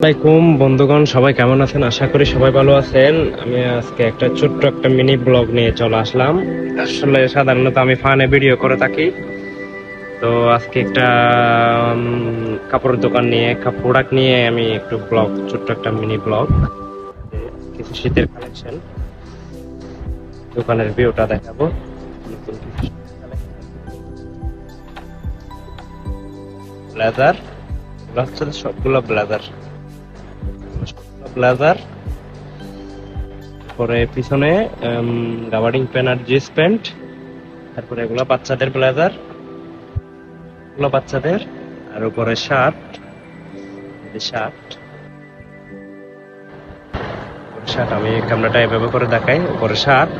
আসসালামাইকুম বন্ধুগণ, সবাই কেমন আছেন? আশা করি সবাই ভালো আছেন। আমি আজকে একটা ছোট্ট একটা মিনি ব্লগ নিয়ে চলে আসলাম। আসলে সাধারণত আমি ফানে ভিডিও করে থাকি, তো আজকে একটা কাপড়ের দোকান নিয়ে প্রোডাক্ট নিয়ে আমি একটু ব্লগ, ছোট্ট একটা মিনি ব্লগ, কিছু শীতের কালেকশন, দোকানের ভিউটা দেখাবো। নতুন কিছু ব্লেজার, হচ্ছে সবগুলো ব্লেজার ব্লেজার পরে পিছনে গাবার্ডিং প্যান্ট আর জিন্স প্যান্ট। তারপরে এগুলো বাচ্চাদের ব্লেজার, এগুলো বাচ্চাদের। আর উপরে শার্ট, শার্ট শার্ট আমি ক্যামেরাটা এভাবে করে দেখাই। উপরে শার্ট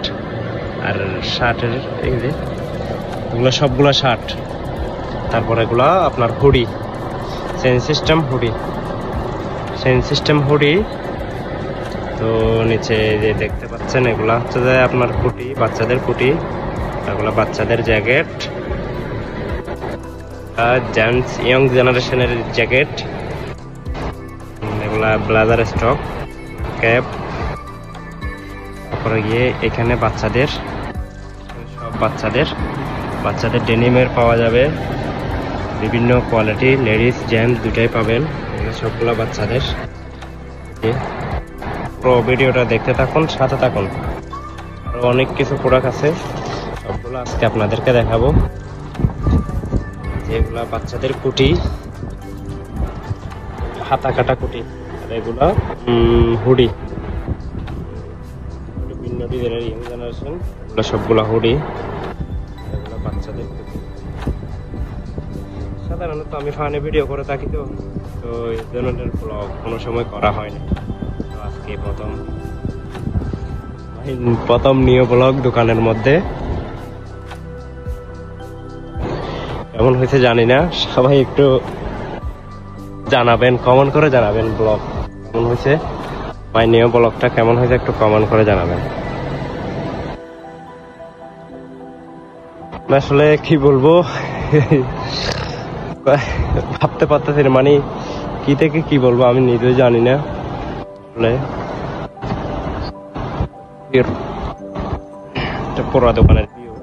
আর শার্টের এই যে এগুলো সবগুলো শার্ট। তারপরে এগুলো আপনার হুডি, চেইন সিস্টেম হুডি। তো নিচে যে দেখতে পাচ্ছেন এগুলা হচ্ছে যে আপনার পুটি, বাচ্চাদের পুটি। এগুলো বাচ্চাদের জ্যাকেট, জেন্টস ইয়ং জেনারেশনের জ্যাকেট। এগুলা ব্লেজার স্টক, ক্যাপ। তারপরে গিয়ে এখানে বাচ্চাদের, সব বাচ্চাদের ডেনিমের পাওয়া যাবে, বিভিন্ন কোয়ালিটি, লেডিস জেন্টস দুটাই পাবেন। এগুলো সবগুলো বাচ্চাদের। পুরো ভিডিওটা দেখতে থাকুন, সাথে থাকুন। আরো অনেক কিছু প্রোডাক্ট আছে, সবগুলো আজকে আপনাদেরকে দেখাবো। যেগুলা বাচ্চাদের কুটি, হাতা কাটা কুটি। আর এগুলা হুডি, বিভিন্ন ডিজাইনের ইয়ং জেনারেশন। এগুলো সবগুলা হুডি, এগুলো বাচ্চাদের কুটি। সাধারণত আমি ফানে ভিডিও করে থাকি, তো এই ধরনের ব্লগ কোনো সময় করা হয় না। তো আজকে প্রথম নিউ ব্লগ দোকানের মধ্যে। কেমন হয়েছে জানি না, সবাই একটু জানাবেন, কমেন্ট করে জানাবেন ব্লগ কেমন হয়েছে। মাই নিউ ব্লগটা কেমন হয়েছে একটু কমেন্ট করে জানাবেন। আসলে কি বলবো, ভাবতে পারতেছি না, মানে কি থেকে কি বলবো আমি নিজেও জানি না। আসলে পুরো দোকানের ভিউ,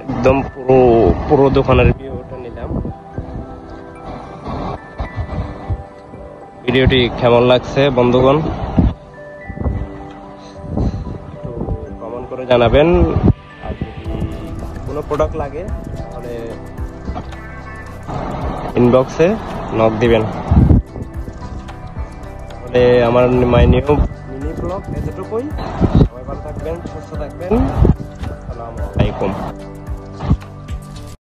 একদম পুরো দোকানের ভিউটা নিলাম। ভিডিওটি কেমন লাগছে বন্ধুগণ একটু কমেন্ট করে জানাবেন। আর যদি কোনো প্রোডাক্ট লাগে তাহলে ইনবক্সে নক দিবেন। তাহলে আমার মাই নিউ মিনি ব্লগ এতটুকুই। সবাই ভালো থাকবেন, সুস্থ থাকবেন। আসসালামু আলাইকুম।